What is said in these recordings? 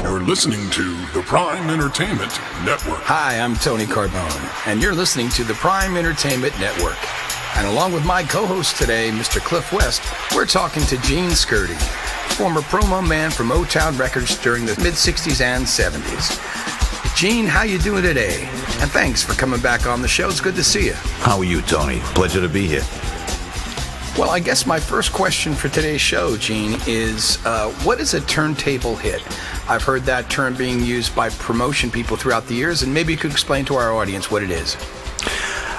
You're listening to the Prime Entertainment Network. Hi, I'm Tony Carbone, and you're listening to the Prime Entertainment Network. And along with my co-host today, Mr. Cliff West, we're talking to Gene Scurti, former promo man for Motown Records during the mid-60s and 70s. Gene, how you doing today? And thanks for coming back on the show. It's good to see you. How are you, Tony? Pleasure to be here. Well, I guess my first question for today's show, Gene, is what is a turntable hit? I've heard that term being used by promotion people throughout the years, and maybe you could explain to our audience what it is.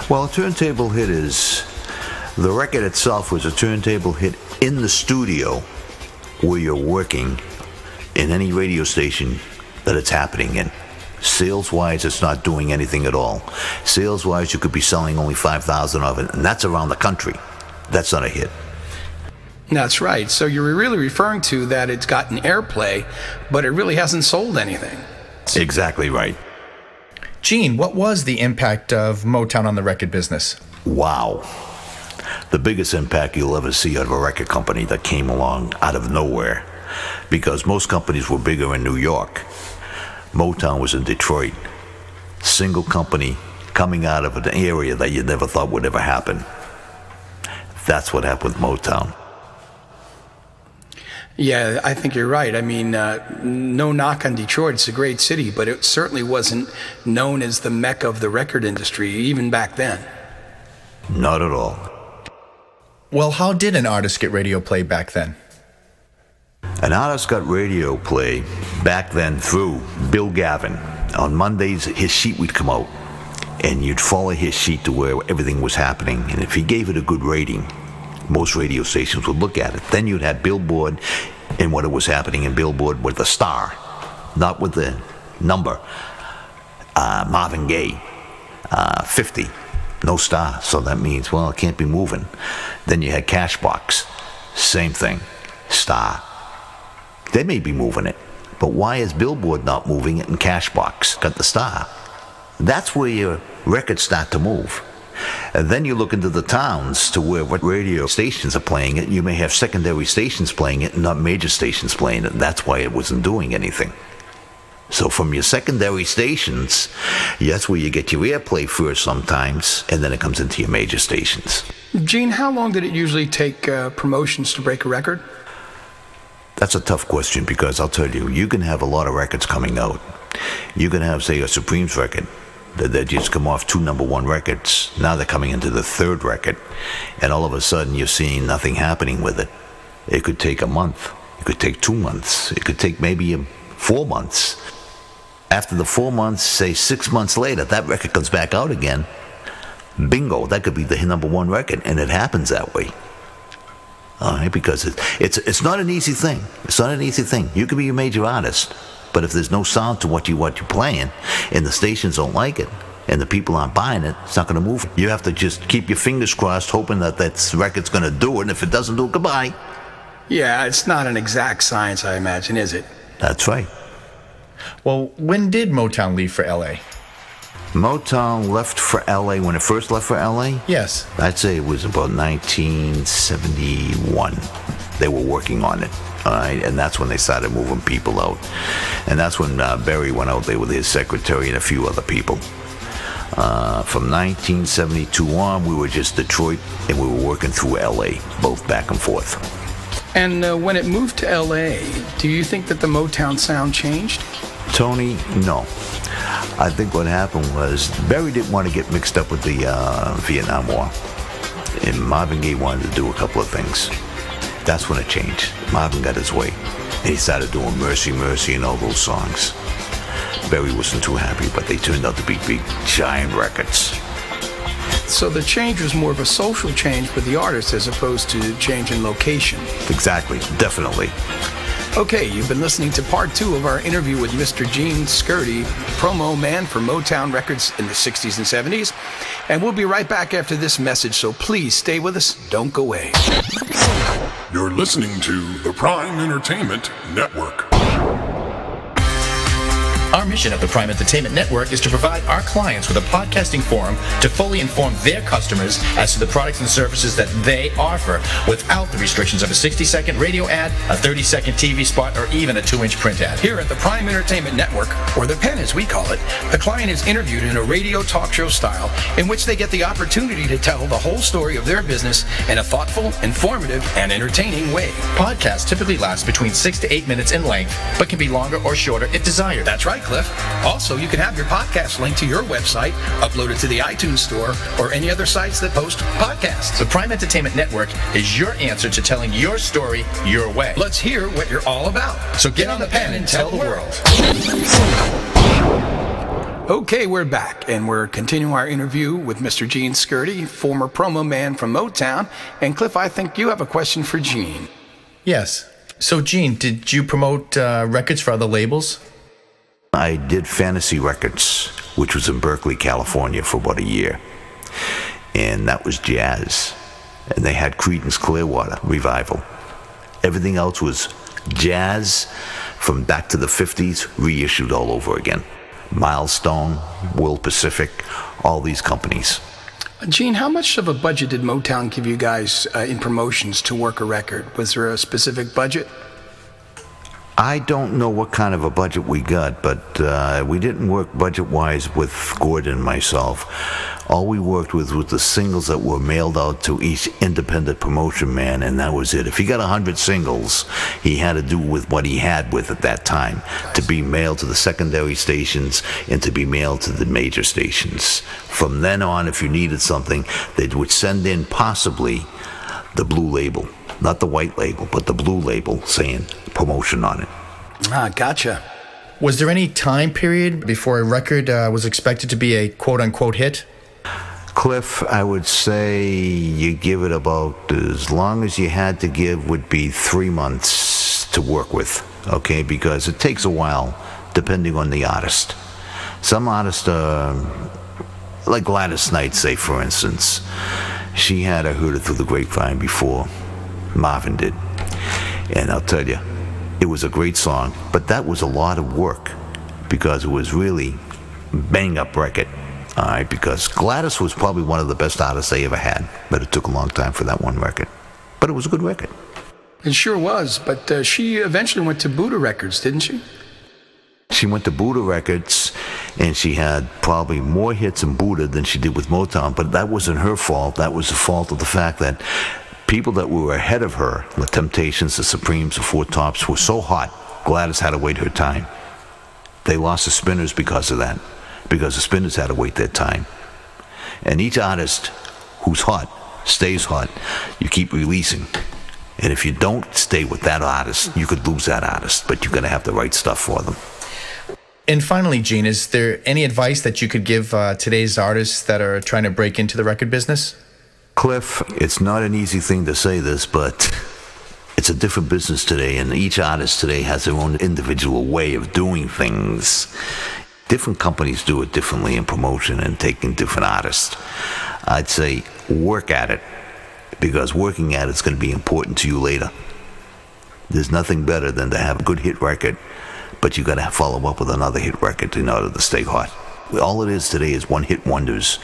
Well, a turntable hit is, the record itself was a turntable hit in the studio where you're working in any radio station that it's happening in. Sales-wise, it's not doing anything at all. Sales-wise, you could be selling only 5,000 of it, and that's around the country. That's not a hit. That's right. So you're really referring to that it's gotten airplay, but it really hasn't sold anything. Exactly right. Gene, what was the impact of Motown on the record business? Wow. The biggest impact you'll ever see out of a record company that came along out of nowhere. Because most companies were bigger in New York. Motown was in Detroit. Single company coming out of an area that you never thought would ever happen. That's what happened with Motown. Yeah, I think you're right. I mean, no knock on Detroit. It's a great city, but it certainly wasn't known as the mecca of the record industry, even back then. Not at all. Well, how did an artist get radio play back then? An artist got radio play back then through Bill Gavin. On Mondays, his sheet would come out, and you'd follow his sheet to where everything was happening. And if he gave it a good rating, most radio stations would look at it. Then you'd have Billboard and what it was happening in Billboard with the star, not with the number. Marvin Gaye, 50, no star. So that means, well, it can't be moving. Then you had Cashbox, same thing, star. They may be moving it, but why is Billboard not moving it and Cashbox got the star? That's where your records start to move. And then you look into the towns to where what radio stations are playing it. You may have secondary stations playing it and not major stations playing it. And that's why it wasn't doing anything. So from your secondary stations, that's where you get your airplay first sometimes, and then it comes into your major stations. Gene, how long did it usually take promotions to break a record? That's a tough question because I'll tell you, you can have a lot of records coming out. You can have, say, a Supremes record that just come off 2 #1 records. Now they're coming into the 3rd record, and all of a sudden you're seeing nothing happening with it. It could take a month. It could take 2 months. It could take maybe 4 months. After the 4 months, say 6 months later, that record comes back out again. Bingo, that could be the #1 record, and it happens that way. All right, because it's not an easy thing. It's not an easy thing. You can be a major artist, but if there's no sound to what you're playing, and the stations don't like it, and the people aren't buying it, it's not going to move. You have to just keep your fingers crossed, hoping that record's going to do it, and if it doesn't do it, goodbye. Yeah, it's not an exact science, I imagine, is it? That's right. Well, when did Motown leave for L.A.? Motown left for L.A. when it first left for L.A.? Yes. I'd say it was about 1971. They were working on it, all right? And that's when they started moving people out. And that's when Berry went out there with his secretary and a few other people. From 1972 on, we were just Detroit, and we were working through L.A., both back and forth. And when it moved to L.A., do you think that the Motown sound changed? Tony, no. I think what happened was Berry didn't want to get mixed up with the Vietnam War. And Marvin Gaye wanted to do a couple of things. That's when it changed. Marvin got his way. And he started doing Mercy, Mercy and all those songs. Berry wasn't too happy, but they turned out to be big, giant records. So the change was more of a social change for the artist as opposed to change in location. Exactly, definitely. Okay, you've been listening to part 2 of our interview with Mr. Gene Scurti, promo man for Motown Records in the 60s and 70s. And we'll be right back after this message, so please stay with us. Don't go away. You're listening to the Prime Entertainment Network. Our mission at the Prime Entertainment Network is to provide our clients with a podcasting forum to fully inform their customers as to the products and services that they offer without the restrictions of a 60-second radio ad, a 30-second TV spot, or even a 2-inch print ad. Here at the Prime Entertainment Network, or the Pen as we call it, the client is interviewed in a radio talk show style in which they get the opportunity to tell the whole story of their business in a thoughtful, informative, and entertaining way. Podcasts typically last between 6 to 8 minutes in length, but can be longer or shorter if desired. That's right, Cliff. Also, you can have your podcast linked to your website, uploaded to the iTunes Store, or any other sites that post podcasts. The Prime Entertainment Network is your answer to telling your story your way. Let's hear what you're all about. So get on the pen and tell the world. Okay, we're back, and we're continuing our interview with Mr. Gene Scurti, former promo man from Motown. And Cliff, I think you have a question for Gene. Yes. So, Gene, did you promote records for other labels? I did Fantasy Records, which was in Berkeley, California, for about a year. And that was jazz. And they had Creedence Clearwater Revival. Everything else was jazz from back to the 50s, reissued all over again. Milestone, World Pacific, all these companies. Gene, how much of a budget did Motown give you guys in promotions to work a record? Was there a specific budget? I don't know what kind of a budget we got, but we didn't work budget-wise with Gordon and myself. All we worked with was the singles that were mailed out to each independent promotion man, and that was it. If he got 100 singles, he had to do with what he had with at that time, to be mailed to the secondary stations and to be mailed to the major stations. From then on, if you needed something, they would send in possibly the blue label. Not the white label, but the blue label saying promotion on it. Ah, gotcha. Was there any time period before a record was expected to be a quote-unquote hit? Cliff, I would say you give it about as long as you had to give would be 3 months to work with, okay? Because it takes a while, depending on the artist. Some artists, like Gladys Knight, say, for instance, she had heard it through the grapevine before Marvin did. And I'll tell you, it was a great song, but that was a lot of work because it was really bang-up record. All right, because Gladys was probably one of the best artists they ever had, but it took a long time for that one record. But it was a good record. It sure was, but she eventually went to Buddha Records, didn't she? She went to Buddha Records, and she had probably more hits in Buddha than she did with Motown, but that wasn't her fault. That was the fault of the fact that people that were ahead of her, the Temptations, the Supremes, the Four Tops, were so hot, Gladys had to wait her time. They lost the Spinners because of that, because the Spinners had to wait their time. And each artist who's hot stays hot. You keep releasing. And if you don't stay with that artist, you could lose that artist, but you're going to have the right stuff for them. And finally, Gene, is there any advice that you could give today's artists that are trying to break into the record business? Cliff, it's not an easy thing to say this, but it's a different business today, and each artist today has their own individual way of doing things. Different companies do it differently in promotion and taking different artists. I'd say work at it, because working at it's going to be important to you later. There's nothing better than to have a good hit record, but you got to follow up with another hit record in order to stay hot. All it is today is one-hit wonders.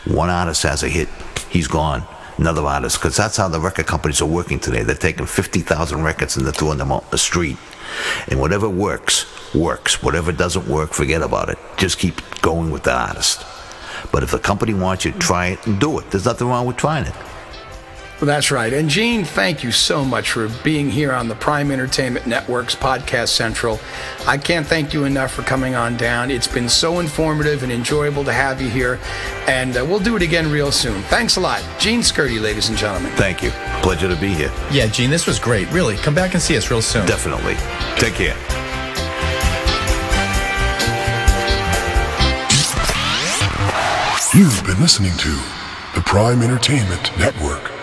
One artist has a hit, he's gone. Another artist, because that's how the record companies are working today. They're taking 50,000 records and they're throwing them out the street. And whatever works, works. Whatever doesn't work, forget about it. Just keep going with the artist. But if the company wants you to try it, and do it. There's nothing wrong with trying it. Well, that's right. And Gene, thank you so much for being here on the Prime Entertainment Network's Podcast Central. I can't thank you enough for coming on down. It's been so informative and enjoyable to have you here. And we'll do it again real soon. Thanks a lot. Gene Scurti, ladies and gentlemen. Thank you. Pleasure to be here. Yeah, Gene, this was great. Really. Come back and see us real soon. Definitely. Take care. You've been listening to the Prime Entertainment Network.